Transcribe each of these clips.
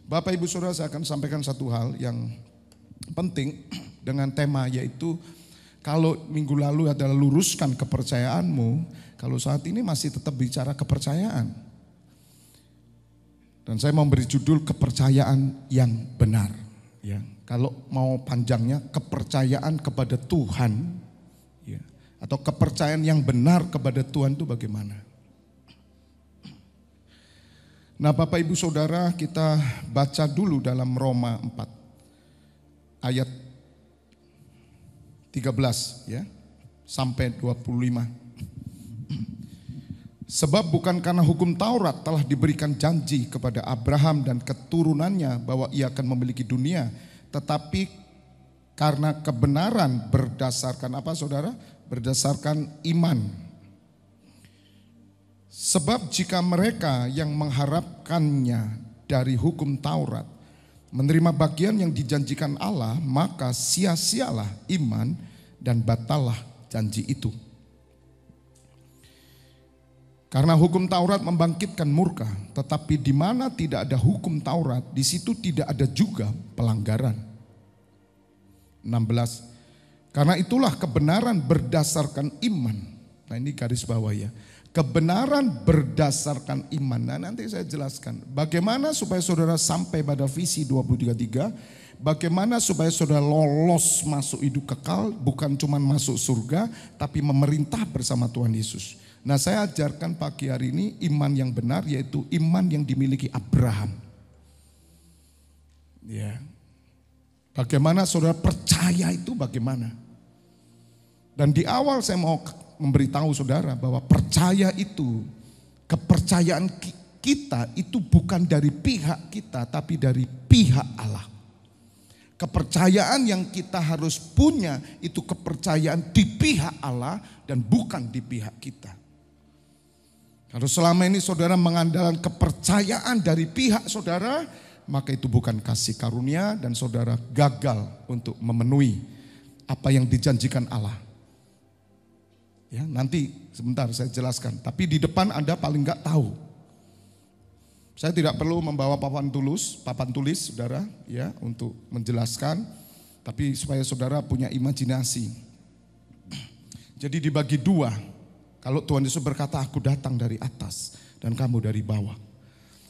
Bapak Ibu Saudara, saya akan sampaikan satu hal yang penting dengan tema, yaitu kalau minggu lalu adalah luruskan kepercayaanmu, kalau saat ini masih tetap bicara kepercayaan. Dan saya mau beri judul kepercayaan yang benar. Ya, kalau mau panjangnya kepercayaan kepada Tuhan, ya, atau kepercayaan yang benar kepada Tuhan itu bagaimana? Nah, Bapak Ibu Saudara, kita baca dulu dalam Roma 4 ayat 13 ya sampai 25. Sebab bukan karena hukum Taurat telah diberikan janji kepada Abraham dan keturunannya bahwa ia akan memiliki dunia, tetapi karena kebenaran berdasarkan apa, Saudara? Berdasarkan iman. Sebab jika mereka yang mengharapkannya dari hukum Taurat menerima bagian yang dijanjikan Allah, maka sia-sialah iman dan batallah janji itu. Karena hukum Taurat membangkitkan murka, tetapi di mana tidak ada hukum Taurat, di situ tidak ada juga pelanggaran. 16. Karena itulah kebenaran berdasarkan iman. Nah, ini garis bawah ya. Kebenaran berdasarkan iman. Nah, nanti saya jelaskan bagaimana supaya saudara sampai pada visi 2033, bagaimana supaya saudara lolos masuk hidup kekal, bukan cuma masuk surga, tapi memerintah bersama Tuhan Yesus. Nah, saya ajarkan pagi hari ini iman yang benar, yaitu iman yang dimiliki Abraham. Ya. Bagaimana saudara percaya itu bagaimana? Dan di awal saya mau memberitahu saudara bahwa percaya itu, kepercayaan kita itu bukan dari pihak kita, tapi dari pihak Allah. Kepercayaan yang kita harus punya itu kepercayaan di pihak Allah dan bukan di pihak kita. Kalau selama ini saudara mengandalkan kepercayaan dari pihak saudara, maka itu bukan kasih karunia dan saudara gagal untuk memenuhi apa yang dijanjikan Allah. Ya, nanti sebentar saya jelaskan. Tapi di depan Anda paling enggak tahu. Saya tidak perlu membawa papan tulis saudara ya untuk menjelaskan, tapi supaya saudara punya imajinasi. Jadi dibagi dua. Kalau Tuhan Yesus berkata, aku datang dari atas dan kamu dari bawah.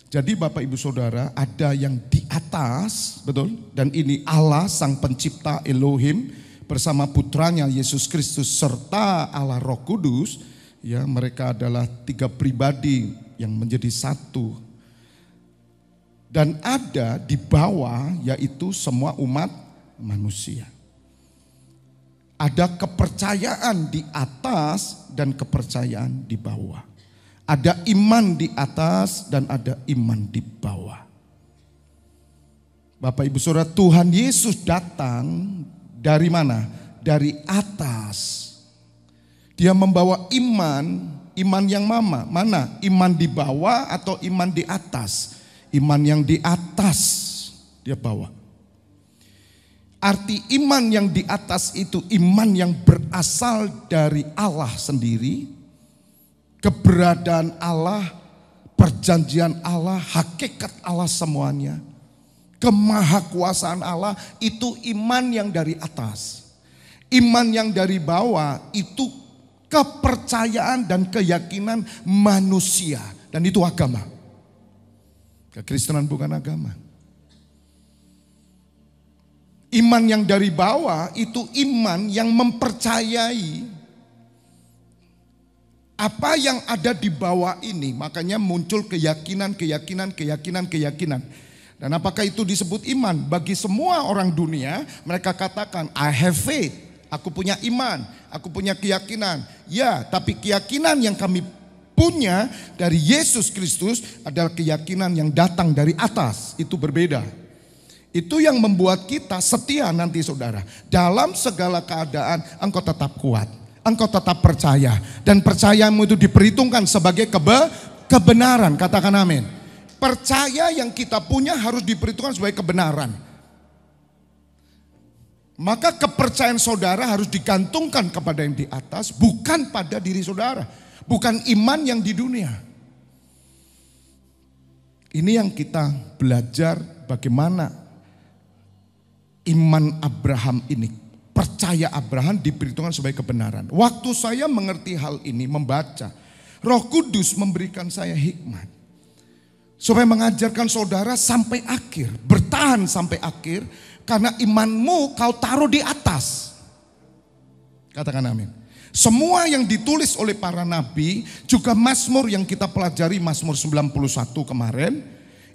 Jadi Bapak Ibu Saudara, ada yang di atas, betul? Dan ini Allah sang pencipta Elohim bersama putranya Yesus Kristus serta Allah Roh Kudus, ya, mereka adalah tiga pribadi yang menjadi satu. Dan ada di bawah, yaitu semua umat manusia. Ada kepercayaan di atas dan kepercayaan di bawah. Ada iman di atas dan ada iman di bawah. Bapak Ibu Saudara, Tuhan Yesus datang dari mana? Dari atas. Dia membawa iman yang mana? Iman di bawah atau iman di atas? Iman yang di atas dia bawa. Arti iman yang di atas itu iman yang berasal dari Allah sendiri. Keberadaan Allah, perjanjian Allah, hakikat Allah semuanya. Kemahakuasaan Allah itu iman yang dari atas. Iman yang dari bawah itu kepercayaan dan keyakinan manusia. Dan itu agama. Kekristenan bukan agama. Iman yang dari bawah itu iman yang mempercayai apa yang ada di bawah ini. Makanya muncul keyakinan. Dan apakah itu disebut iman? Bagi semua orang dunia, mereka katakan, I have faith, aku punya iman, aku punya keyakinan. Ya, tapi keyakinan yang kami punya dari Yesus Kristus adalah keyakinan yang datang dari atas. Itu berbeda. Itu yang membuat kita setia nanti saudara. Dalam segala keadaan engkau tetap kuat, engkau tetap percaya. Dan percayamu itu diperhitungkan sebagai kebenaran, katakan amin. Percaya yang kita punya harus diperhitungkan sebagai kebenaran. Maka kepercayaan saudara harus digantungkan kepada yang di atas, bukan pada diri saudara. Bukan iman yang di dunia. Ini yang kita belajar bagaimana iman Abraham ini, percaya Abraham diperhitungkan sebagai kebenaran. Waktu saya mengerti hal ini, membaca, Roh Kudus memberikan saya hikmat supaya mengajarkan saudara sampai akhir, bertahan sampai akhir, karena imanmu kau taruh di atas. Katakan amin. Semua yang ditulis oleh para nabi, juga Mazmur yang kita pelajari, Mazmur 91 kemarin,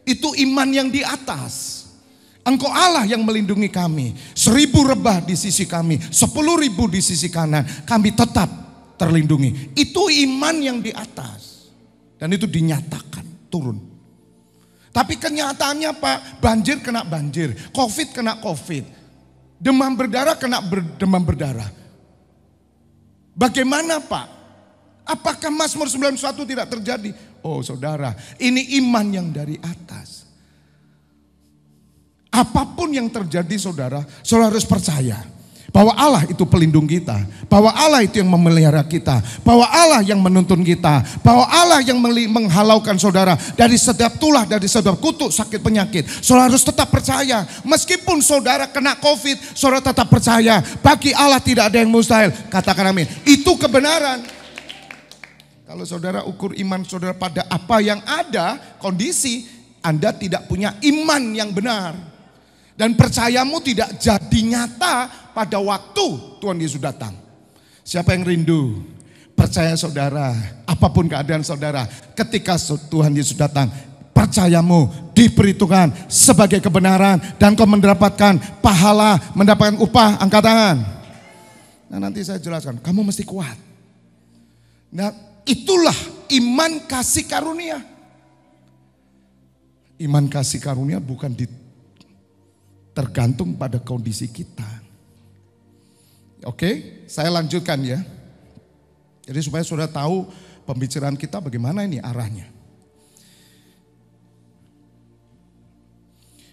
itu iman yang di atas. Engkau Allah yang melindungi kami, 1000 rebah di sisi kami, 10.000 di sisi kanan, kami tetap terlindungi. Itu iman yang di atas. Dan itu dinyatakan turun. Tapi kenyataannya Pak, banjir kena banjir, COVID kena COVID, demam berdarah kena demam berdarah. Bagaimana Pak? Apakah Mazmur 91 tidak terjadi? Oh saudara, ini iman yang dari atas. Apapun yang terjadi saudara, saudara harus percaya bahwa Allah itu pelindung kita, bahwa Allah itu yang memelihara kita, bahwa Allah yang menuntun kita, bahwa Allah yang menghalaukan saudara dari setiap tulah, dari setiap kutuk, sakit, penyakit. Saudara harus tetap percaya. Meskipun saudara kena COVID, saudara tetap percaya. Bagi Allah tidak ada yang mustahil. Katakan amin. Itu kebenaran. Kalau saudara ukur iman saudara pada apa yang ada, kondisi, Anda tidak punya iman yang benar. Dan percayamu tidak jadi nyata pada waktu Tuhan Yesus datang. Siapa yang rindu? Percaya saudara, apapun keadaan saudara, ketika Tuhan Yesus datang, percayamu diperhitungkan sebagai kebenaran dan kau mendapatkan pahala, mendapatkan upah. Angkat tangan. Nah nanti saya jelaskan, kamu mesti kuat. Nah itulah iman kasih karunia. Iman kasih karunia bukan tergantung pada kondisi kita. Oke, saya lanjutkan ya. Jadi supaya saudara tahu pembicaraan kita bagaimana ini arahnya.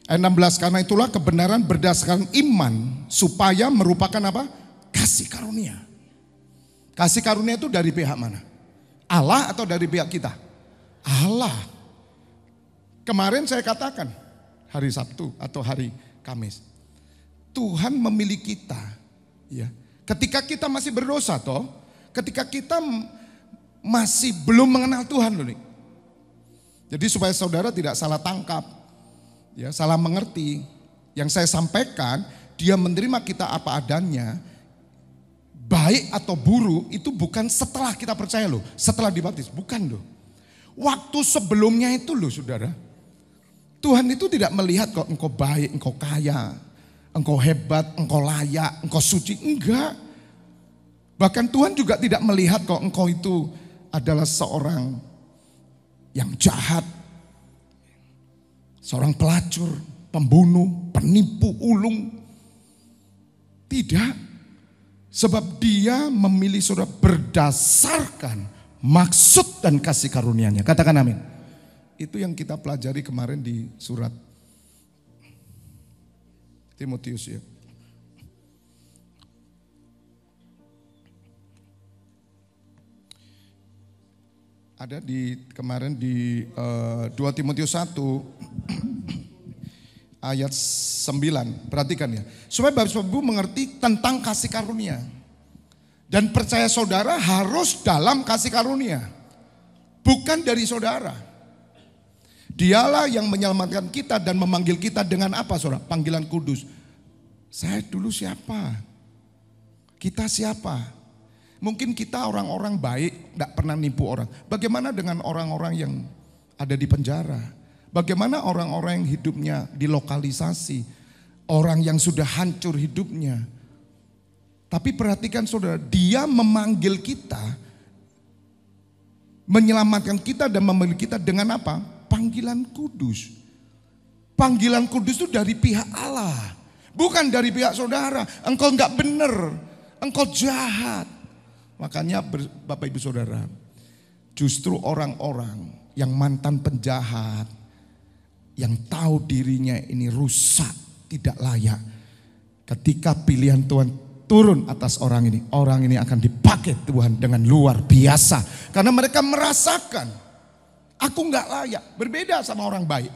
Ayat 16, karena itulah kebenaran berdasarkan iman supaya merupakan apa? Kasih karunia. Kasih karunia itu dari pihak mana? Allah atau dari pihak kita? Allah. Kemarin saya katakan hari Sabtu atau hari Kamis, Tuhan memilih kita, ya. Ketika kita masih berdosa, toh, ketika kita masih belum mengenal Tuhan, loh nih. Jadi supaya saudara tidak salah tangkap, ya, salah mengerti. Yang saya sampaikan, Dia menerima kita apa adanya, baik atau buruk itu bukan setelah kita percaya, loh, setelah dibaptis, bukan loh. Waktu sebelumnya itu, loh, saudara. Tuhan itu tidak melihat kok engkau baik, engkau kaya, engkau hebat, engkau layak, engkau suci. Enggak. Bahkan Tuhan juga tidak melihat kok engkau itu adalah seorang yang jahat, seorang pelacur, pembunuh, penipu, ulung. Tidak. Sebab Dia memilih saudara berdasarkan maksud dan kasih karunia-Nya. Katakan amin. Itu yang kita pelajari kemarin di surat Timotius ya. Ada di kemarin di 2 Timotius 1 ayat 9. Perhatikan ya. Supaya Bapak Ibu mengerti tentang kasih karunia. Dan percaya saudara harus dalam kasih karunia. Bukan dari saudara. Dialah yang menyelamatkan kita dan memanggil kita dengan apa saudara? Panggilan kudus. Saya dulu siapa? Kita siapa? Mungkin kita orang-orang baik, tidak pernah nipu orang. Bagaimana dengan orang-orang yang ada di penjara? Bagaimana orang-orang yang hidupnya dilokalisasi? Orang yang sudah hancur hidupnya. Tapi perhatikan saudara, Dia memanggil kita, menyelamatkan kita dan memanggil kita dengan apa? Panggilan kudus. Panggilan kudus itu dari pihak Allah. Bukan dari pihak saudara. Engkau enggak benar. Engkau jahat. Makanya Bapak Ibu Saudara. Justru orang-orang yang mantan penjahat. Yang tahu dirinya ini rusak. Tidak layak. Ketika pilihan Tuhan turun atas orang ini akan dipakai Tuhan dengan luar biasa. Karena mereka merasakan. Aku enggak layak, berbeda sama orang baik.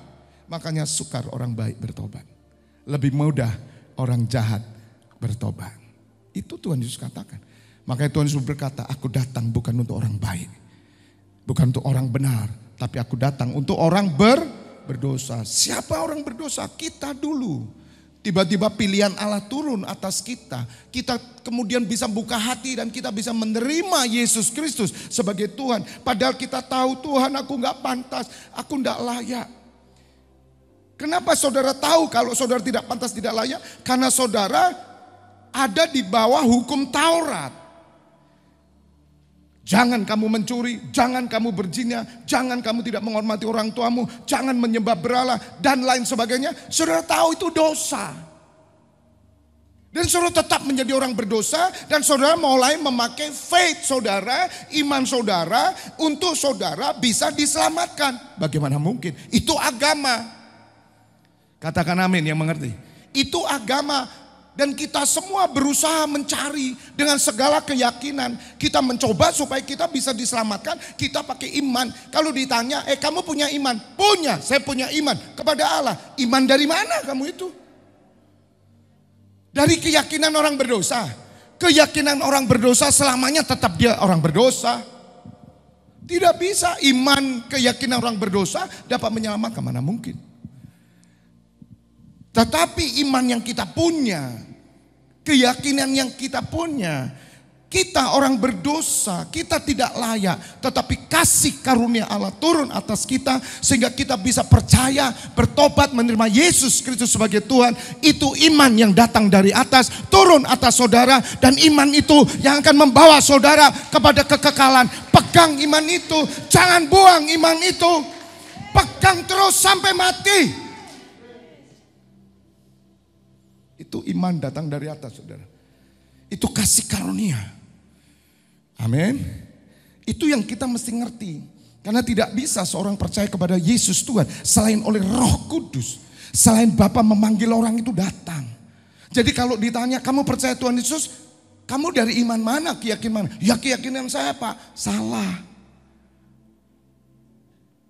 Makanya sukar orang baik bertobat. Lebih mudah orang jahat bertobat. Itu Tuhan Yesus katakan. Makanya Tuhan Yesus berkata, aku datang bukan untuk orang baik. Bukan untuk orang benar. Tapi aku datang untuk orang berdosa. Siapa orang berdosa? Kita dulu. Tiba-tiba pilihan Allah turun atas kita. Kita kemudian bisa buka hati dan kita bisa menerima Yesus Kristus sebagai Tuhan. Padahal kita tahu Tuhan, aku gak pantas, aku gak layak. Kenapa saudara tahu kalau saudara tidak pantas, tidak layak? Karena saudara ada di bawah hukum Taurat. Jangan kamu mencuri, jangan kamu berzina, jangan kamu tidak menghormati orang tuamu, jangan menyembah berhala dan lain sebagainya. Saudara tahu itu dosa. Dan saudara tetap menjadi orang berdosa dan saudara mulai memakai faith saudara, iman saudara untuk saudara bisa diselamatkan. Bagaimana mungkin? Itu agama. Katakan amin yang mengerti. Itu agama. Dan kita semua berusaha mencari dengan segala keyakinan. Kita mencoba supaya kita bisa diselamatkan. Kita pakai iman. Kalau ditanya, kamu punya iman? Punya, saya punya iman kepada Allah. Iman dari mana kamu itu? Dari keyakinan orang berdosa. Keyakinan orang berdosa selamanya tetap dia orang berdosa. Tidak bisa iman keyakinan orang berdosa dapat menyelamatkan, mana mungkin. Tetapi iman yang kita punya, keyakinan yang kita punya, kita orang berdosa, kita tidak layak. Tetapi kasih karunia Allah turun atas kita sehingga kita bisa percaya, bertobat, menerima Yesus Kristus sebagai Tuhan. Itu iman yang datang dari atas, turun atas saudara. Dan iman itu yang akan membawa saudara kepada kekekalan. Pegang iman itu, jangan buang iman itu. Pegang terus sampai mati. Itu iman datang dari atas, saudara. Itu kasih karunia. Amin. Itu yang kita mesti ngerti. Karena tidak bisa seorang percaya kepada Yesus Tuhan selain oleh Roh Kudus. Selain Bapa memanggil orang itu datang. Jadi kalau ditanya, kamu percaya Tuhan Yesus? Kamu dari iman mana? Keyakinan mana? Ya keyakinan saya, Pak. Salah.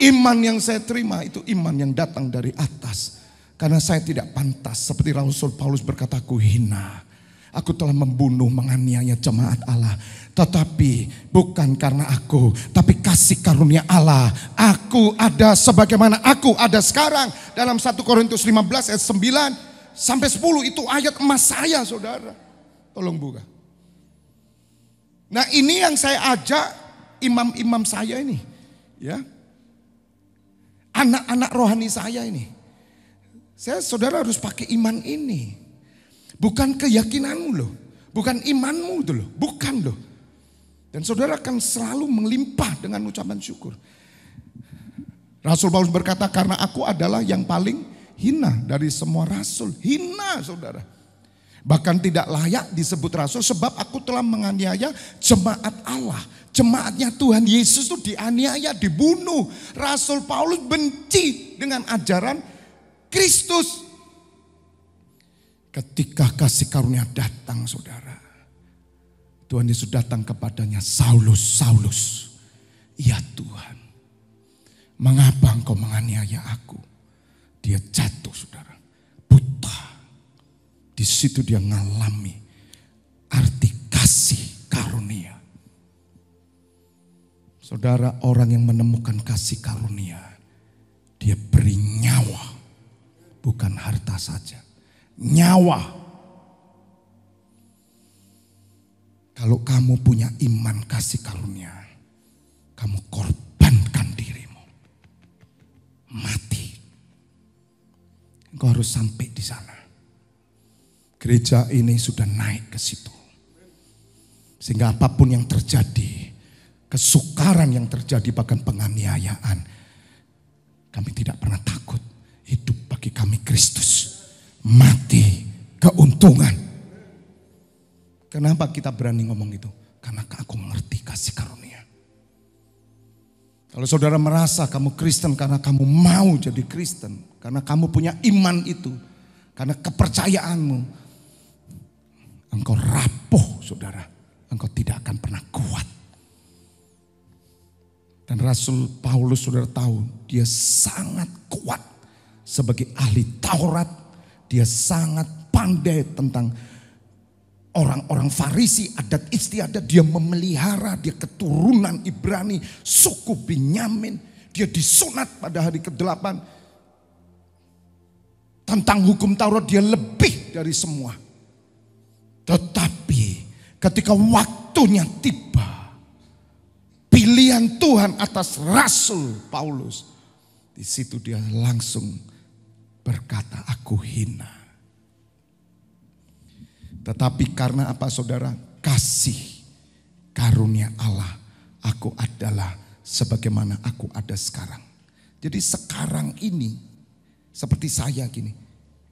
Iman yang saya terima itu iman yang datang dari atas. Karena saya tidak pantas, seperti Rasul Paulus berkata, aku hina. Aku telah membunuh, menganiaya jemaat Allah. Tetapi bukan karena aku, tapi kasih karunia Allah. Aku ada sebagaimana aku ada sekarang. Dalam 1 Korintus 15 ayat 9 sampai 10 itu ayat emas saya, saudara. Tolong buka. Nah ini yang saya ajak imam-imam saya ini. Ya, anak-anak rohani saya ini. Saudara harus pakai iman ini. Bukan keyakinanmu loh. Bukan imanmu itu loh. Bukan loh. Dan saudara akan selalu melimpah dengan ucapan syukur. Rasul Paulus berkata, karena aku adalah yang paling hina dari semua rasul. Hina, saudara. Bahkan tidak layak disebut rasul sebab aku telah menganiaya jemaat Allah. Jemaatnya Tuhan Yesus itu dianiaya, dibunuh. Rasul Paulus benci dengan ajaran Kristus. Ketika kasih karunia datang, saudara, Tuhan Yesus datang kepadanya, Saulus, Saulus, ya Tuhan, mengapa engkau menganiaya aku? Dia jatuh, saudara, buta. Di situ dia ngalami arti kasih karunia. Saudara, orang yang menemukan kasih karunia, dia beri nyawa. Bukan harta saja, nyawa. Kalau kamu punya iman kasih karunia, kamu korbankan dirimu, mati. Engkau harus sampai di sana. Gereja ini sudah naik ke situ, sehingga apapun yang terjadi, kesukaran yang terjadi, bahkan penganiayaan, kami tidak pernah takut. Hidup bagi kami Kristus, mati keuntungan. Kenapa kita berani ngomong itu? Karena aku mengerti kasih karunia. Kalau saudara merasa kamu Kristen karena kamu mau jadi Kristen, karena kamu punya iman itu, karena kepercayaanmu, engkau rapuh, saudara. Engkau tidak akan pernah kuat. Dan Rasul Paulus, saudara tahu, dia sangat kuat. sebagai ahli Taurat, dia sangat pandai tentang orang-orang Farisi, adat istiadat. Dia memelihara, dia keturunan Ibrani, suku Benyamin. Dia disunat pada hari ke-8. Tentang hukum Taurat dia lebih dari semua. Tetapi ketika waktunya tiba, pilihan Tuhan atas Rasul Paulus, di situ dia langsung berkata, aku hina. Tetapi karena apa saudara? Kasih karunia Allah, aku adalah sebagaimana aku ada sekarang. Jadi sekarang ini seperti saya gini,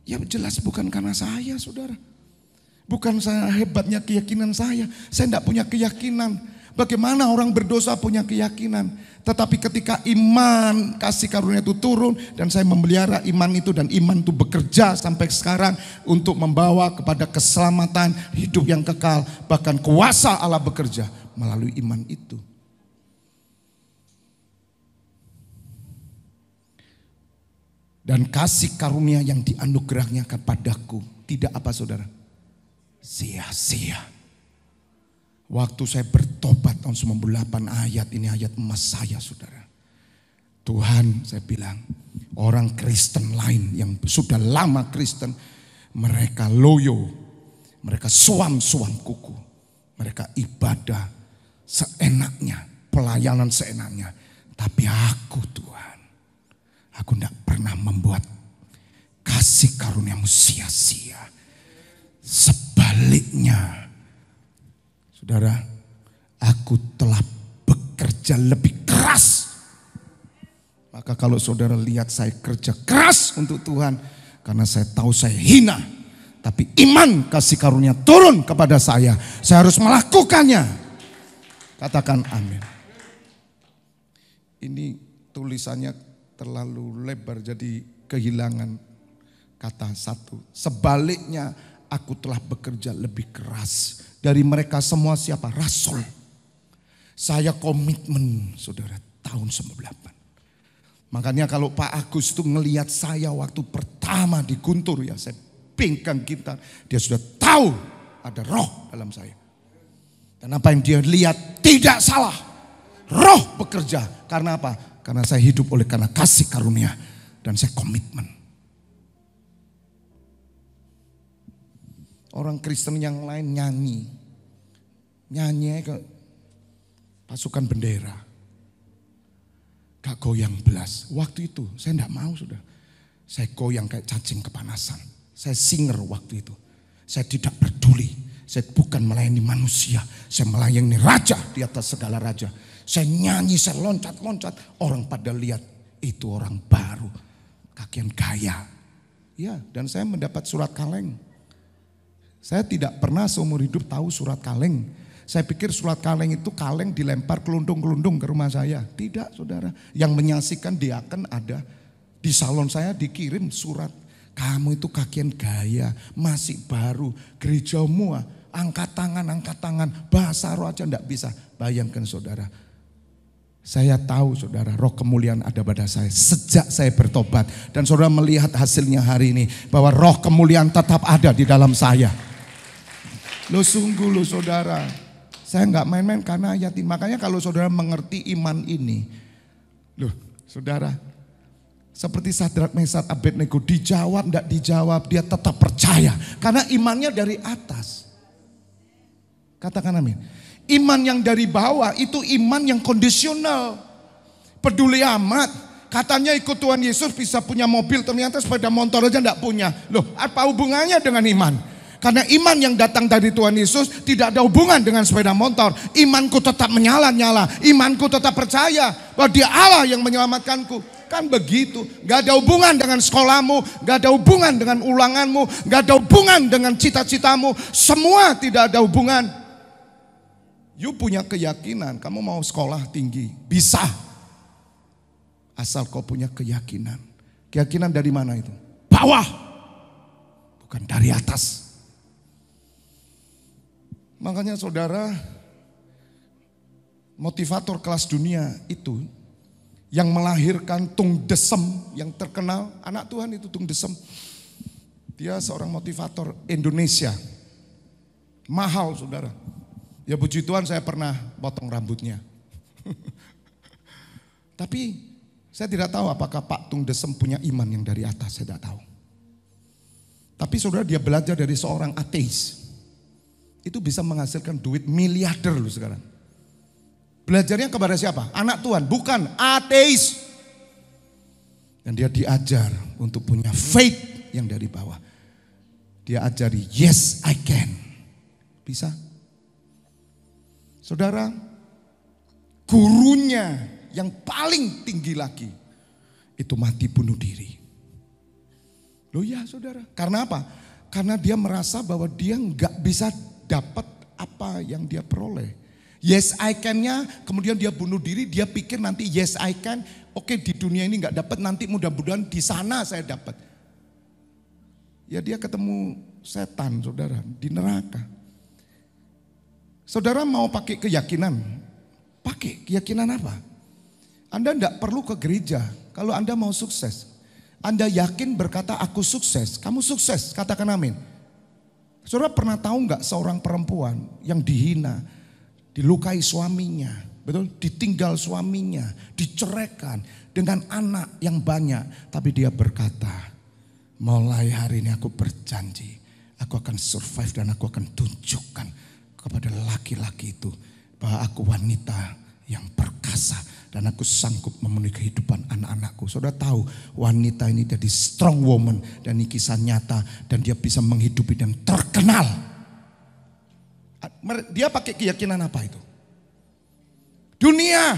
ya jelas bukan karena saya saudara. Bukan saya hebatnya keyakinan saya tidak punya keyakinan. Bagaimana orang berdosa punya keyakinan. Tetapi ketika iman kasih karunia itu turun dan saya memelihara iman itu, dan iman itu bekerja sampai sekarang untuk membawa kepada keselamatan, hidup yang kekal, bahkan kuasa Allah bekerja melalui iman itu. Dan kasih karunia yang dianugerahnya kepadaku tidak apa saudara? Sia-sia. Waktu saya bertobat tahun 98, ayat ini ayat emas saya saudara. Tuhan, saya bilang, orang Kristen lain yang sudah lama Kristen, mereka loyo, mereka suam-suam kuku, mereka ibadah seenaknya, pelayanan seenaknya. Tapi aku Tuhan, aku tidak pernah membuat kasih karuniamu sia-sia. Sebaliknya, saudara, aku telah bekerja lebih keras. Maka kalau saudara lihat saya kerja keras untuk Tuhan, karena saya tahu saya hina. Tapi iman kasih karunia turun kepada saya harus melakukannya. Katakan amin. Ini tulisannya terlalu lebar jadi kehilangan kata satu. Sebaliknya aku telah bekerja lebih keras. Dari mereka semua siapa? Rasul. Saya komitmen saudara tahun 98. Makanya kalau Pak Agus tuh ngelihat saya waktu pertama di Guntur ya, saya pinggang gitar, dia sudah tahu ada roh dalam saya. Dan apa yang dia lihat tidak salah. Roh bekerja. Karena apa? Karena saya hidup oleh karena kasih karunia dan saya komitmen. Orang Kristen yang lain nyanyi ke pasukan bendera. Gak goyang belas. Waktu itu saya tidak mau sudah. Saya goyang kayak cacing kepanasan. Saya singer waktu itu. Saya tidak peduli. Saya bukan melayani manusia. Saya melayani raja di atas segala raja. Saya nyanyi, saya loncat-loncat. Orang pada lihat itu orang baru. Kakian gaya. Ya, dan saya mendapat surat kaleng. Saya tidak pernah seumur hidup tahu surat kaleng. Saya pikir surat kaleng itu kaleng dilempar kelundung-kelundung ke rumah saya. Tidak saudara. Yang menyaksikan diaken ada. Di salon saya dikirim surat. Kamu itu kakian gaya. Masih baru. Gerejamu angkat tangan. Bahasa roh aja enggak bisa. Bayangkan saudara. Saya tahu saudara, roh kemuliaan ada pada saya. Sejak saya bertobat. Dan saudara melihat hasilnya hari ini. Bahwa roh kemuliaan tetap ada di dalam saya. Lo sungguh lo saudara. Saya enggak main-main karena ayat ini. Makanya kalau saudara mengerti iman ini. Loh saudara. Seperti Sadrak Mesat Abednego. Dijawab enggak dijawab. Dia tetap percaya. Karena imannya dari atas. Katakan amin. Iman yang dari bawah itu iman yang kondisional. Peduli amat. Katanya ikut Tuhan Yesus bisa punya mobil. Ternyata sepeda motor aja enggak punya. Loh apa hubungannya dengan iman? Karena iman yang datang dari Tuhan Yesus tidak ada hubungan dengan sepeda motor. Imanku tetap menyala-nyala. Imanku tetap percaya bahwa dia Allah yang menyelamatkanku. Kan begitu. Gak ada hubungan dengan sekolahmu. Gak ada hubungan dengan ulanganmu. Gak ada hubungan dengan cita-citamu. Semua tidak ada hubungan. You punya keyakinan. Kamu mau sekolah tinggi. Bisa. Asal kau punya keyakinan. Keyakinan dari mana itu? Bawah. Bukan dari atas. Makanya saudara, motivator kelas dunia itu yang melahirkan Tung Desem yang terkenal, anak Tuhan itu Tung Desem. Dia seorang motivator Indonesia. Mahal saudara. Ya puji Tuhan saya pernah potong rambutnya. Tapi saya tidak tahu apakah Pak Tung Desem punya iman yang dari atas, saya tidak tahu. Tapi saudara dia belajar dari seorang ateis. Itu bisa menghasilkan duit miliarder loh sekarang. Belajarnya kepada siapa? Anak Tuhan, bukan ateis. Dan dia diajar untuk punya faith yang dari bawah. Dia ajari yes I can. Bisa? Saudara, gurunya yang paling tinggi lagi itu mati bunuh diri. Loh ya saudara, karena apa? Karena dia merasa bahwa dia nggak bisa dapat apa yang dia peroleh. Yes I can-nya, kemudian dia bunuh diri, dia pikir nanti yes I can, oke di dunia ini nggak dapat, nanti mudah-mudahan di sana saya dapat. Ya dia ketemu setan saudara di neraka. Saudara mau pakai keyakinan, pakai keyakinan apa? Anda tidak perlu ke gereja kalau Anda mau sukses. Anda yakin berkata aku sukses, kamu sukses, katakan amin. Saudara pernah tahu nggak seorang perempuan yang dihina, dilukai suaminya, betul? Ditinggal suaminya, diceraikan dengan anak yang banyak, tapi dia berkata, mulai hari ini aku berjanji, aku akan survive dan aku akan tunjukkan kepada laki-laki itu bahwa aku wanita yang perkasa dan aku sanggup memenuhi kehidupan anak-anakku. Saudara tahu wanita ini jadi strong woman dan ini kisah nyata dan dia bisa menghidupi dan terkenal. Dia pakai keyakinan apa itu? Dunia.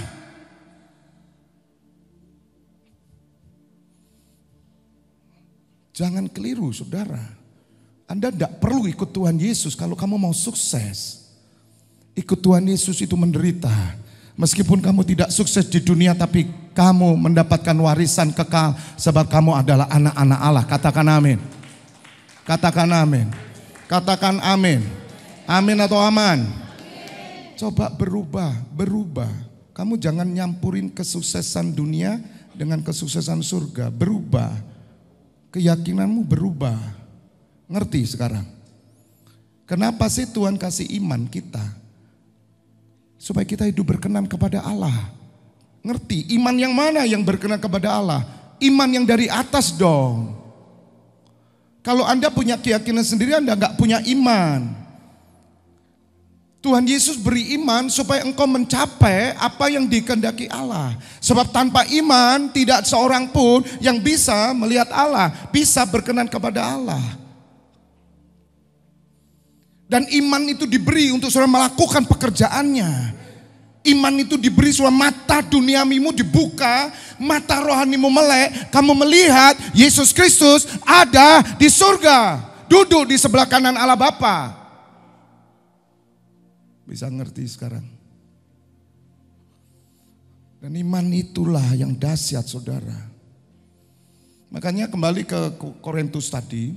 Jangan keliru saudara. Anda tidak perlu ikut Tuhan Yesus kalau kamu mau sukses. Ikut Tuhan Yesus itu menderita. Meskipun kamu tidak sukses di dunia tapi kamu mendapatkan warisan kekal sebab kamu adalah anak-anak Allah. Katakan amin. Katakan amin. Katakan amin. Amin atau aman? Coba berubah. Kamu jangan nyampurin kesuksesan dunia dengan kesuksesan surga. Berubah. Keyakinanmu berubah. Ngerti sekarang? Kenapa sih Tuhan kasih iman kita? Supaya kita hidup berkenan kepada Allah. Ngerti? Iman yang mana yang berkenan kepada Allah? Iman yang dari atas dong. Kalau Anda punya keyakinan sendiri, Anda gak punya iman. Tuhan Yesus beri iman supaya engkau mencapai apa yang dikehendaki Allah. Sebab tanpa iman tidak seorang pun yang bisa melihat Allah, bisa berkenan kepada Allah. Dan iman itu diberi untuk saudara melakukan pekerjaannya. Iman itu diberi supaya mata duniamimu dibuka, mata rohanimu melek, kamu melihat Yesus Kristus ada di surga, duduk di sebelah kanan Allah Bapa. Bisa ngerti sekarang? Dan iman itulah yang dahsyat saudara. Makanya kembali ke Korintus tadi.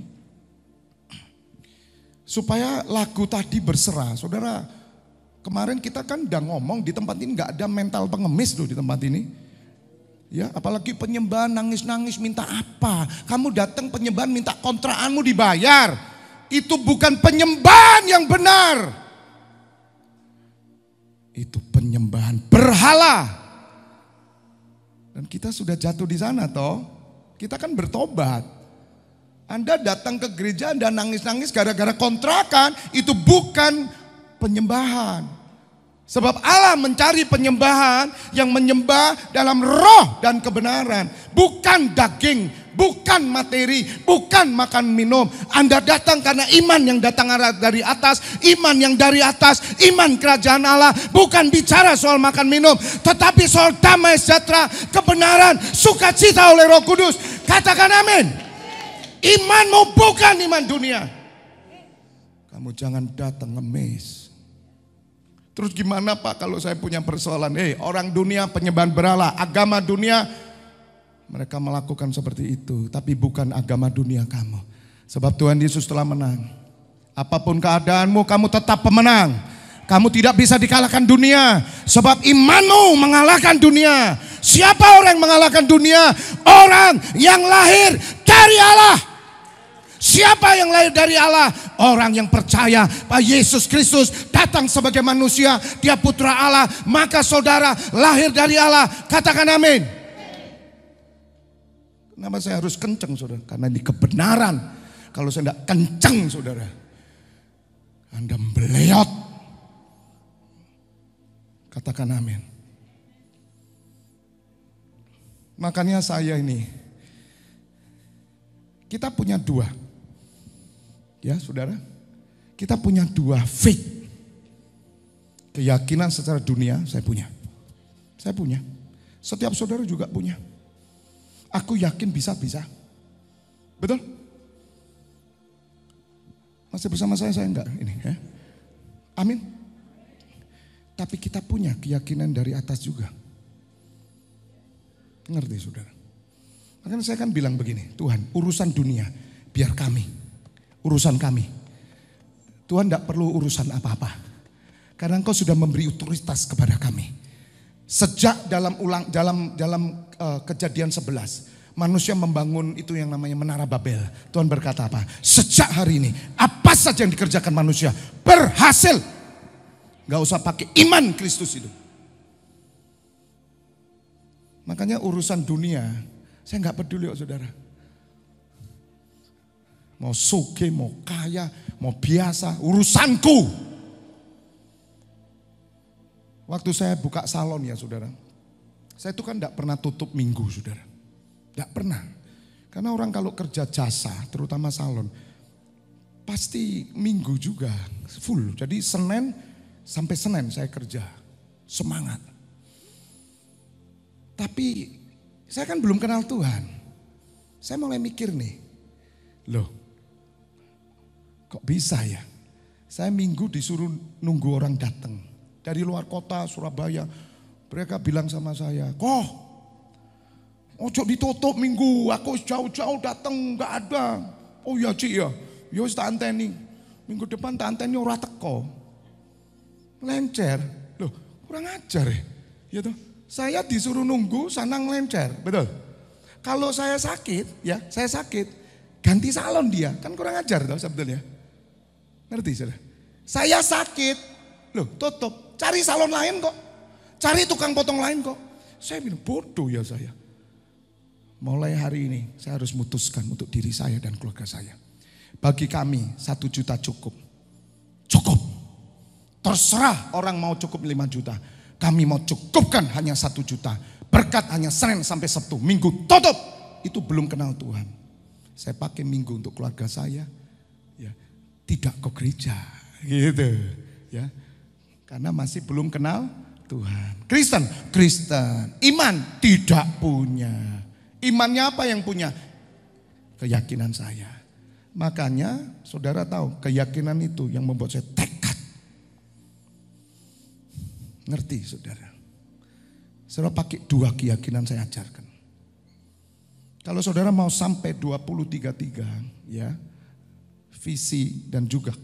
Supaya lagu tadi berserah. Saudara, kemarin kita kan udah ngomong di tempat ini gak ada mental pengemis loh di tempat ini. Ya, apalagi penyembahan nangis-nangis minta apa? Kamu datang penyembahan minta kontraanmu dibayar. Itu bukan penyembahan yang benar. Itu penyembahan berhala. Dan kita sudah jatuh di sana toh. Kita kan bertobat. Anda datang ke gereja, Anda nangis-nangis gara-gara kontrakan, itu bukan penyembahan. Sebab Allah mencari penyembahan yang menyembah dalam roh dan kebenaran. Bukan daging, bukan materi, bukan makan minum. Anda datang karena iman yang datang dari atas, iman yang dari atas, iman kerajaan Allah. Bukan bicara soal makan minum, tetapi soal damai sejahtera, kebenaran, sukacita oleh Roh Kudus. Katakan amin. Imanmu bukan iman dunia. Kamu jangan datang ngemis. Terus gimana Pak kalau saya punya persoalan? Orang dunia penyembahan berhala, agama dunia, mereka melakukan seperti itu. Tapi bukan agama dunia kamu. Sebab Tuhan Yesus telah menang. Apapun keadaanmu kamu tetap pemenang. Kamu tidak bisa dikalahkan dunia. Sebab imanmu mengalahkan dunia. Siapa orang yang mengalahkan dunia? Orang yang lahir dari Allah. Siapa yang lahir dari Allah? Orang yang percaya bahwa Yesus Kristus datang sebagai manusia. Dia putra Allah. Maka saudara lahir dari Allah. Katakan amin. Kenapa saya harus kenceng saudara? Karena ini kebenaran. Kalau saya tidak kenceng saudara, Anda membeleot. Katakan amin. Makanya saya ini, kita punya dua. Ya saudara, kita punya dua faith. Keyakinan secara dunia saya punya. Saya punya. Setiap saudara juga punya. Aku yakin bisa. Betul? Masih bersama saya enggak ini ya. Amin. Tapi kita punya keyakinan dari atas juga. Ngerti saudara? Makanya saya kan bilang begini, Tuhan urusan dunia biar kami. Urusan kami. Tuhan tidak perlu urusan apa-apa. Karena Engkau sudah memberi otoritas kepada kami. Sejak dalam Kejadian 11, manusia membangun itu yang namanya Menara Babel. Tuhan berkata apa? Sejak hari ini, apa saja yang dikerjakan manusia berhasil. Gak usah pakai iman Kristus itu. Makanya urusan dunia, saya gak peduli kok saudara. Mau sugih, mau kaya, mau biasa, urusanku. Waktu saya buka salon ya saudara, saya itu kan tidak pernah tutup minggu saudara. Tidak pernah. Karena orang kalau kerja jasa, terutama salon, pasti minggu juga full. Jadi Senin sampai Senin saya kerja, semangat. Tapi saya kan belum kenal Tuhan. Saya mulai mikir nih, loh kok bisa ya? Saya minggu disuruh nunggu orang datang. Dari luar kota Surabaya, mereka bilang sama saya, kok ojo ditutup minggu, aku jauh-jauh datang nggak ada. Oh ya Cik ya, ya wis tak anteni. Minggu depan tak anteni ora teko. Lencer, loh kurang ajar ya. Ya toh, saya disuruh nunggu sana ngelencer, betul. Kalau saya sakit, ya saya sakit, ganti salon dia, kan kurang ajar toh sebetulnya. Ngerti saudara? Saya sakit, loh tutup. Cari salon lain kok. Cari tukang potong lain kok. Saya bilang bodoh ya saya. Mulai hari ini saya harus memutuskan untuk diri saya dan keluarga saya. Bagi kami 1 juta cukup. Cukup. Terserah orang mau cukup 5 juta. Kami mau cukupkan hanya 1 juta. Berkat hanya Senin sampai Sabtu. Minggu tutup. Itu belum kenal Tuhan. Saya pakai minggu untuk keluarga saya. Ya, tidak ke gereja. Gitu. Ya. Karena masih belum kenal Tuhan. Kristen. Iman tidak punya. Imannya apa yang punya? Keyakinan saya. Makanya saudara tahu keyakinan itu yang membuat saya tekad. Ngerti saudara? Saudara pakai 2 keyakinan saya ajarkan. Kalau saudara mau sampai 2033 ya, visi dan juga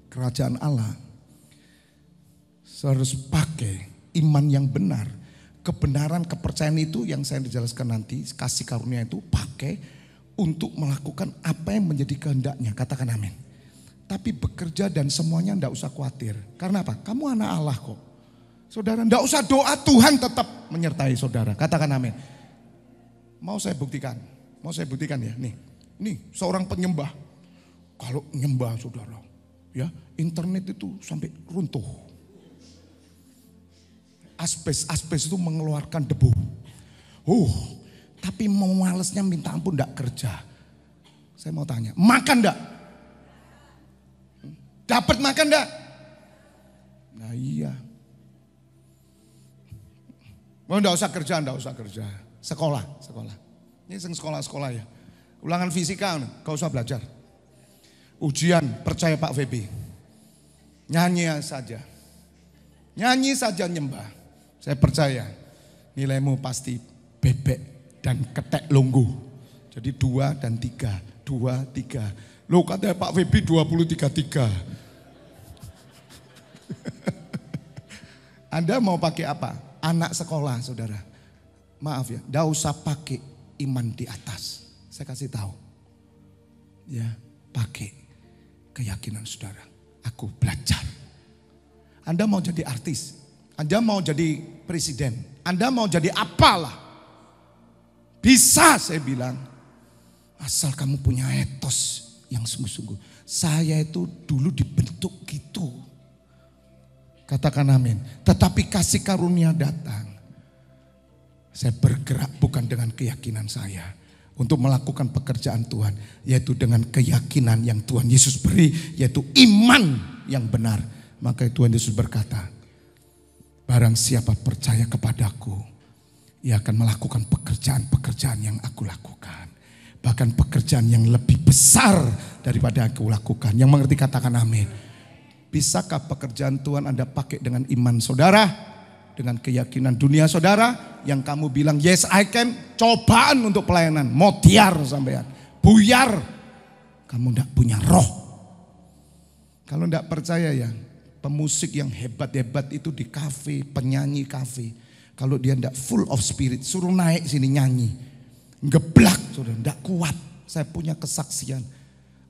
kerajaan Allah, harus pakai iman yang benar. Kebenaran, kepercayaan itu yang saya dijelaskan nanti, kasih karunia itu pakai untuk melakukan apa yang menjadi kehendaknya. Katakan amin. Tapi bekerja dan semuanya enggak usah khawatir. Karena apa? Kamu anak Allah kok. Saudara enggak usah doa, Tuhan tetap menyertai saudara. Katakan amin. Mau saya buktikan ya. Nih seorang penyembah. Kalau nyembah saudara, ya internet itu sampai runtuh. Asbes itu mengeluarkan debu. Tapi mau malesnya minta ampun enggak kerja. Saya mau tanya, makan enggak? Dapat makan enggak? Nah iya. Mau enggak usah kerja. Sekolah. Ini sekolah ya. Ulangan fisika, enggak usah belajar. Ujian, percaya Pak Febi. Nyanyi saja nyembah. Saya percaya nilaimu pasti bebek dan ketek longgu. Jadi 2 dan 3. 2, 3. Loh katanya Pak Febi 23. Anda mau pakai apa? Anak sekolah saudara. maaf ya, tidak usah pakai iman di atas. Saya kasih tahu. Ya, pakai keyakinan saudara. Aku belajar. Anda mau jadi artis, Anda mau jadi presiden, Anda mau jadi apalah. Bisa saya bilang. Asal kamu punya etos yang sungguh-sungguh. Saya itu dulu dibentuk gitu. Katakan amin. Tetapi kasih karunia datang. Saya bergerak bukan dengan keyakinan saya. Untuk melakukan pekerjaan Tuhan. Yaitu dengan keyakinan yang Tuhan Yesus beri. Yaitu iman yang benar. Maka Tuhan Yesus berkata. Barang siapa percaya kepadaku. Ia akan melakukan pekerjaan-pekerjaan yang aku lakukan. Bahkan pekerjaan yang lebih besar daripada yang aku lakukan. Yang mengerti katakan amin. Bisakah pekerjaan Tuhan Anda pakai dengan iman saudara? Dengan keyakinan dunia saudara? Yang kamu bilang yes I can. Cobaan untuk pelayanan. Modiar sampean. Buyar. Kamu tidak punya roh. Kalau tidak percaya ya. Pemusik yang hebat-hebat itu di kafe. Penyanyi kafe. Kalau dia tidak full of spirit. Suruh naik sini nyanyi. Geblak saudara, tidak kuat. Saya punya kesaksian.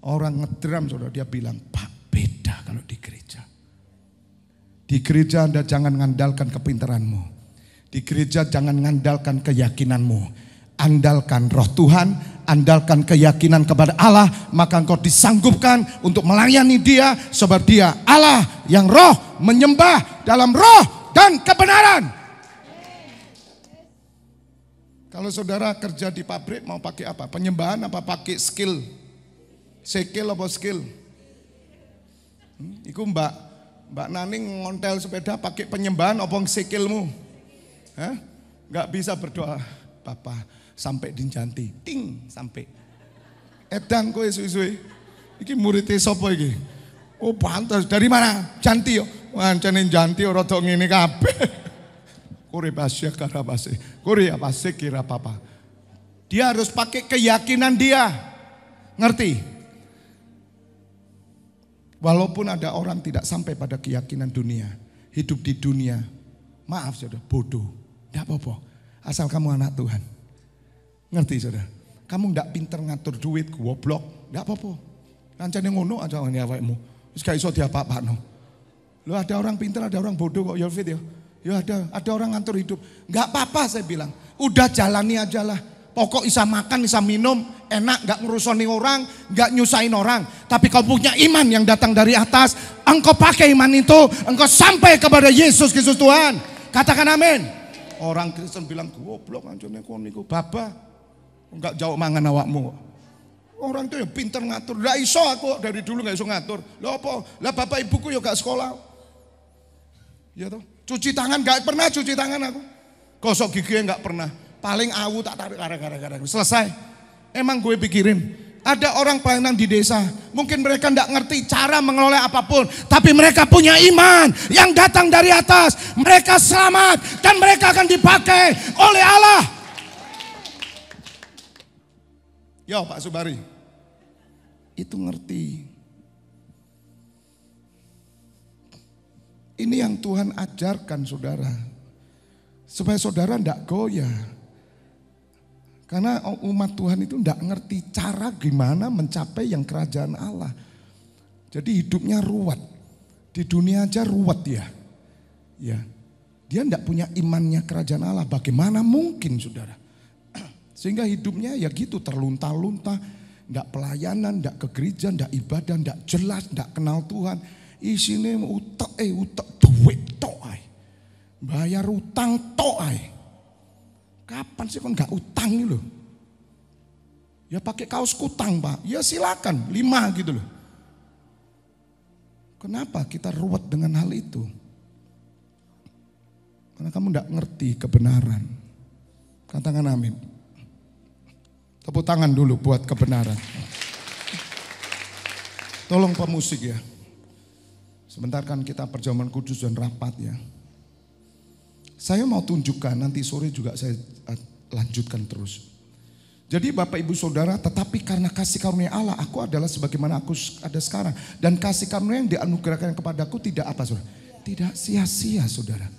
Orang ngedram saudara, dia bilang, Pak beda kalau di gereja. Di gereja Anda jangan ngandalkan kepintaranmu. Di gereja jangan ngandalkan keyakinanmu. Andalkan roh Tuhan, andalkan keyakinan kepada Allah. Maka engkau disanggupkan untuk melayani dia. Sebab dia Allah yang roh menyembah dalam roh dan kebenaran. Kalau saudara kerja di pabrik mau pakai apa? Penyembahan apa pakai skill? Skill apa skill? Iku Mbak Naning ngontel sepeda pakai penyembahan apa skillmu? Hah? Gak bisa berdoa. Papa sampai di Janti. Ting sampai. Edan kowe suwe-suwe. Iki muridnya sapa iki? Oh pantas. Dari mana? Janti yo. Wancane Janti ora tok ngene kabeh. Dia harus pakai keyakinan dia. Ngerti? Walaupun ada orang tidak sampai pada keyakinan dunia. Hidup di dunia. Maaf saudara, bodoh. Tidak apa-apa. Asal kamu anak Tuhan. Ngerti saudara? Kamu tidak pinter ngatur duit, goblok. Tidak apa-apa. Kancane ngono aja ngene awakmu. Wis gak iso diapa-apakno. Lo ada orang pinter, ada orang bodoh kok ya fit ya. Ya ada orang ngatur hidup. Gak apa-apa saya bilang. Udah jalani aja lah. Pokok bisa makan, bisa minum. Enak, gak ngerusoni orang. Gak nyusahin orang. Tapi kau punya iman yang datang dari atas. Engkau pakai iman itu. Engkau sampai kepada Yesus Kristus Tuhan. Katakan amin. Orang Kristen bilang, goblok anjone kon niku baba. Enggak jauh mangan awakmu. Orang itu yang pinter ngatur. Lah iso aku dari dulu gak iso ngatur. Lah apa? Lah bapak ibuku ya gak sekolah. Ya toh. Cuci tangan gak pernah cuci tangan aku. Gosok gigi gak pernah. Paling awu tak tarik gara-gara. Selesai. Emang gue pikirin. Ada orang pelayanan di desa. Mungkin mereka gak ngerti cara mengelola apapun. Tapi mereka punya iman yang datang dari atas. Mereka selamat. Dan mereka akan dipakai oleh Allah. Yo Pak Subari. Itu ngerti. Ini yang Tuhan ajarkan saudara. Supaya saudara tidak goyah. Karena umat Tuhan itu tidak ngerti cara gimana mencapai yang kerajaan Allah. Jadi hidupnya ruwet. Di dunia aja ruwet ya. Ya. Dia tidak punya imannya kerajaan Allah. Bagaimana mungkin saudara. Sehingga hidupnya ya gitu terlunta-lunta. Tidak pelayanan, tidak ke gereja, tidak ibadah, tidak jelas, tidak kenal Tuhan. Isine utek duit tok ae. Bayar utang tok ae. Kapan sih kon gak utang lho? Ya pakai kaos kutang, Pak. Ya silakan 5 gitu loh. Kenapa kita ruwet dengan hal itu? Karena kamu gak ngerti kebenaran. Katakan amin. Tepuk tangan dulu buat kebenaran. Tolong pemusik ya. Sebentar kan kita perjamuan kudus dan rapat ya. Saya mau tunjukkan nanti sore juga saya lanjutkan terus. Jadi Bapak Ibu Saudara, tetapi karena kasih karunia Allah aku adalah sebagaimana aku ada sekarang. Dan kasih karunia yang dianugerahkan kepadaku tidak apa saudara? Tidak sia-sia saudara.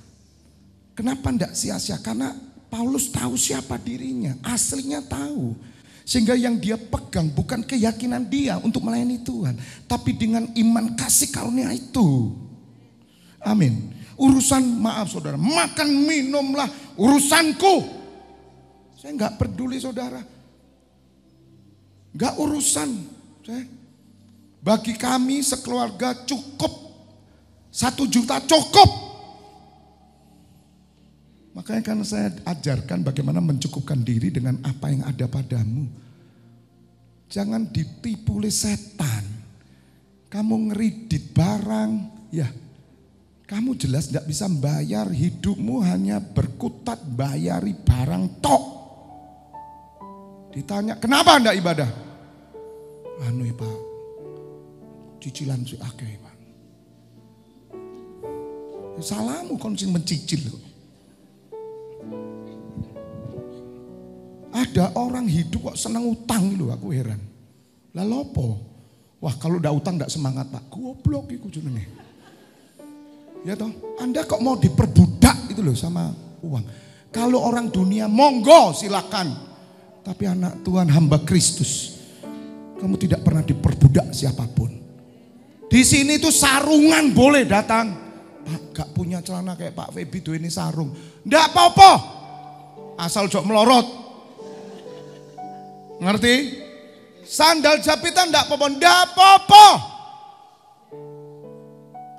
Kenapa tidak sia-sia? Karena Paulus tahu siapa dirinya, aslinya tahu. Sehingga yang dia pegang bukan keyakinan dia untuk melayani Tuhan, tapi dengan iman kasih karunia itu. Amin. Urusan, maaf saudara, makan minumlah urusanku. Saya nggak peduli saudara, nggak urusan. Bagi kami sekeluarga cukup 1 juta cukup. Makanya kan saya ajarkan bagaimana mencukupkan diri dengan apa yang ada padamu. Jangan ditipu oleh setan. Kamu ngeridit barang, ya kamu jelas tidak bisa bayar, hidupmu hanya berkutat bayari barang tok. Ditanya, kenapa Anda ibadah? Anu ya Pak, cicilan si akeh Pak. Salahmu kon sing mencicil loh. Ada orang hidup kok senang utang loh, aku heran. Lah lopo? Wah kalau udah utang gak semangat Pak. Goblok iku jenenge. Ya toh, Anda kok mau diperbudak itu loh sama uang. Kalau orang dunia monggo silakan. Tapi anak Tuhan hamba Kristus, kamu tidak pernah diperbudak siapapun. Di sini tuh sarungan boleh datang. Pak gak punya celana kayak Pak Febi tuh ini sarung. Ndak apa-apa. Asal jok melorot. Ngerti? Sandal japitan ndak apa-apa, ndak apa-apa.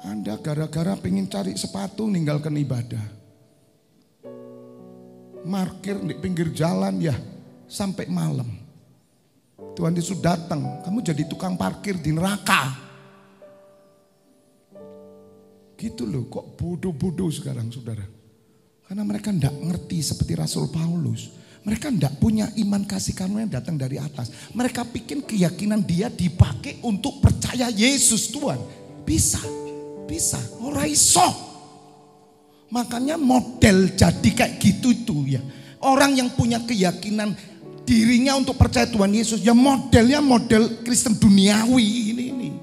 Anda gara-gara pengen cari sepatu ninggalkan ibadah. Markir di pinggir jalan ya sampai malam. Tuhan Yesus datang, kamu jadi tukang parkir di neraka. Gitu loh, kok bodoh-bodoh sekarang saudara. Karena mereka ndak ngerti seperti Rasul Paulus. Mereka tidak punya iman kasih karunia yang datang dari atas. Mereka pikir keyakinan dia dipakai untuk percaya Yesus Tuhan. Bisa. Ora iso. Makanya model jadi kayak gitu itu ya. Orang yang punya keyakinan dirinya untuk percaya Tuhan Yesus. Ya modelnya model Kristen duniawi ini.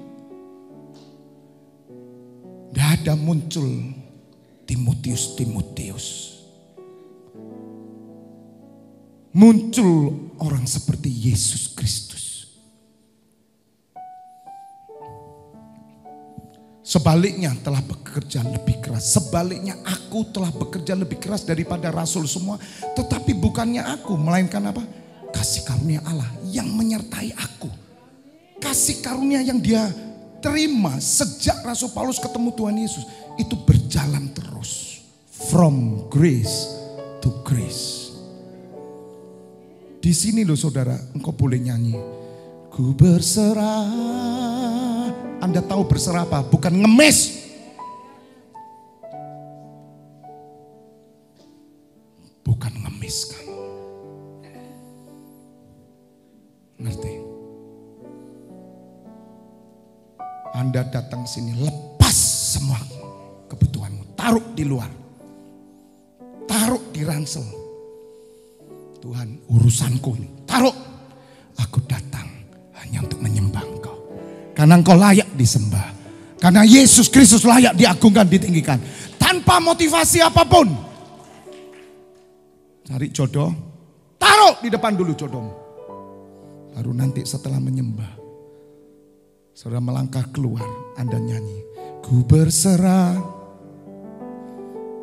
Tidak ada muncul Timotius. Muncul orang seperti Yesus Kristus. Sebaliknya telah bekerja lebih keras. Sebaliknya aku telah bekerja lebih keras daripada rasul semua. Tetapi bukannya aku, melainkan apa? Kasih karunia Allah yang menyertai aku. Kasih karunia yang dia terima sejak Rasul Paulus ketemu Tuhan Yesus. Itu berjalan terus. From grace to grace. Di sini loh saudara, engkau boleh nyanyi. Ku berserah. Anda tahu berserah apa? Bukan ngemis. Bukan ngemis kamu. Ngerti? Anda datang sini lepas semua kebutuhanmu. Taruh di luar. Taruh di ransel. Tuhan urusanku ini. Taruh. Aku datang hanya untuk menyembah Engkau. Karena Engkau layak disembah. Karena Yesus Kristus layak diagungkan, ditinggikan. Tanpa motivasi apapun. Cari jodoh. Taruh di depan dulu jodohmu. Baru nanti setelah menyembah. Saudara melangkah keluar. Anda nyanyi. Ku berserah.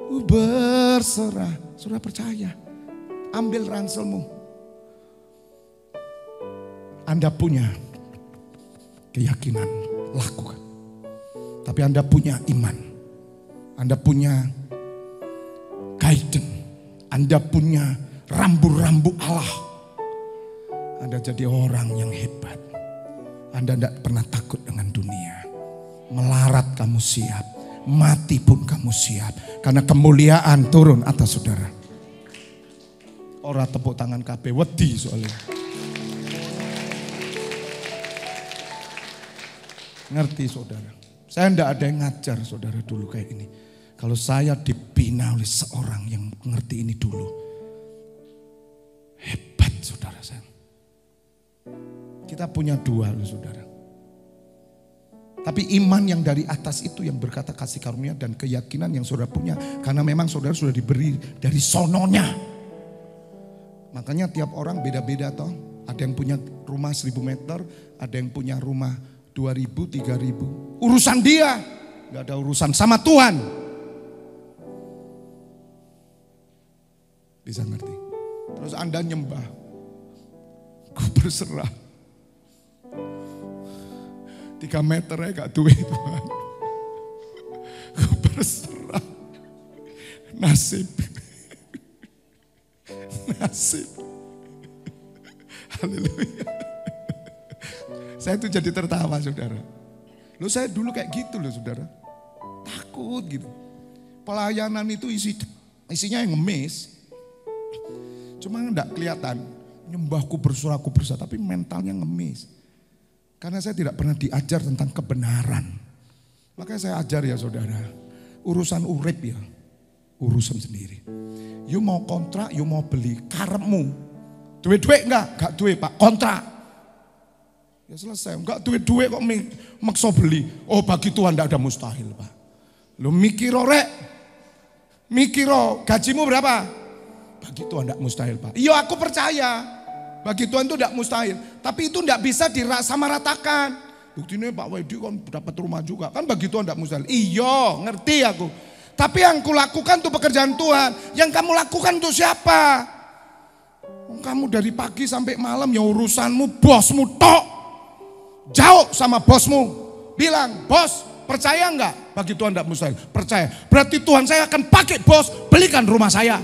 Ku berserah. Saudara percaya. Ambil ranselmu. Anda punya keyakinan, lakukan. Tapi Anda punya iman. Anda punya guidance. Anda punya rambu-rambu Allah. Anda jadi orang yang hebat. Anda tidak pernah takut dengan dunia. Melarat kamu siap. Mati pun kamu siap. Karena kemuliaan turun atas saudara. Ora tepuk tangan kabeh wedi soalnya. Ngerti saudara. Saya ndak ada yang ngajar saudara dulu kayak ini. Kalau saya dibina oleh seorang yang ngerti ini dulu. Hebat saudara saya. Kita punya dua loh saudara. Tapi iman yang dari atas itu yang berkata kasih karunia dan keyakinan yang saudara punya. Karena memang saudara sudah diberi dari sononya. Makanya tiap orang beda-beda toh. Ada yang punya rumah 1000 meter, ada yang punya rumah 2000, 3000. Urusan dia, gak ada urusan sama Tuhan. Bisa ngerti? Terus Anda nyembah, ku berserah. 3 meter ya gak duit Tuhan. Ku berserah. Nasib. Nasib. Haleluya. Saya tuh jadi tertawa saudara. Loh saya dulu kayak gitu loh saudara. Takut gitu. Pelayanan itu isinya yang ngemis. Cuma enggak kelihatan. Nyembahku berserah, aku berserah. Tapi mentalnya ngemis. Karena saya tidak pernah diajar tentang kebenaran. Makanya saya ajar ya saudara. Urusan urip ya. Urusan sendiri. You mau kontrak, you mau beli. Karepmu. Duit-duit enggak? Enggak duit Pak, kontrak. Ya selesai, enggak duit-duit kok maksa beli. Oh bagi Tuhan enggak ada mustahil Pak. Lu mikir rek, mikir gajimu berapa? Bagi Tuhan enggak mustahil Pak. Iya aku percaya, bagi Tuhan itu enggak mustahil. Tapi itu enggak bisa dirasamaratakan. Buktinya Pak Wedi kan dapat rumah juga, kan bagi Tuhan enggak mustahil. Iya ngerti aku. Tapi yang kulakukan itu pekerjaan Tuhan. Yang kamu lakukan untuk siapa? Kamu dari pagi sampai malam ya urusanmu, bosmu tok. Jauh sama bosmu. Bilang, bos percaya enggak? Bagi Tuhan enggak mustahil. Percaya. Berarti Tuhan saya akan pakai bos, belikan rumah saya.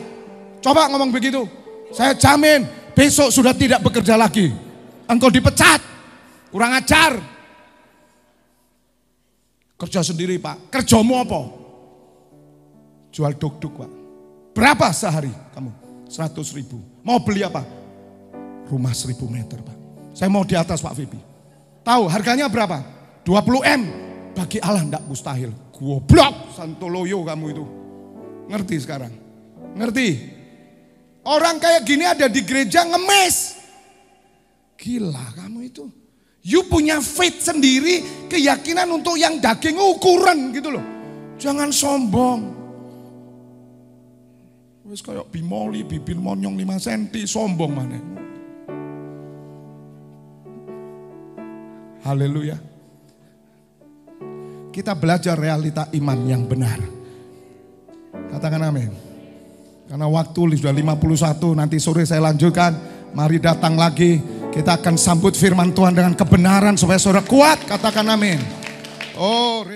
Coba ngomong begitu. Saya jamin besok sudah tidak bekerja lagi. Engkau dipecat. Kurang ajar. Kerja sendiri Pak. Kerjamu apa? Jual duk-duk Pak. Berapa sehari kamu? 100.000. Mau beli apa? Rumah 1000 meter Pak. Saya mau di atas Pak Febi. Tahu harganya berapa? 20M. Bagi Allah enggak mustahil. Goblok Santoloyo kamu itu. Ngerti sekarang? Ngerti? Orang kayak gini ada di gereja ngemis. Gila kamu itu. You punya faith sendiri, keyakinan untuk yang daging ukuran gitu loh. Jangan sombong. Wes kayak bimoli, bibir monyong 5 cm, sombong mana. Haleluya. Kita belajar realita iman yang benar. Katakan amin. Karena waktu sudah 51, nanti sore saya lanjutkan. Mari datang lagi. Kita akan sambut firman Tuhan dengan kebenaran supaya saudara kuat. Katakan amin. Oh.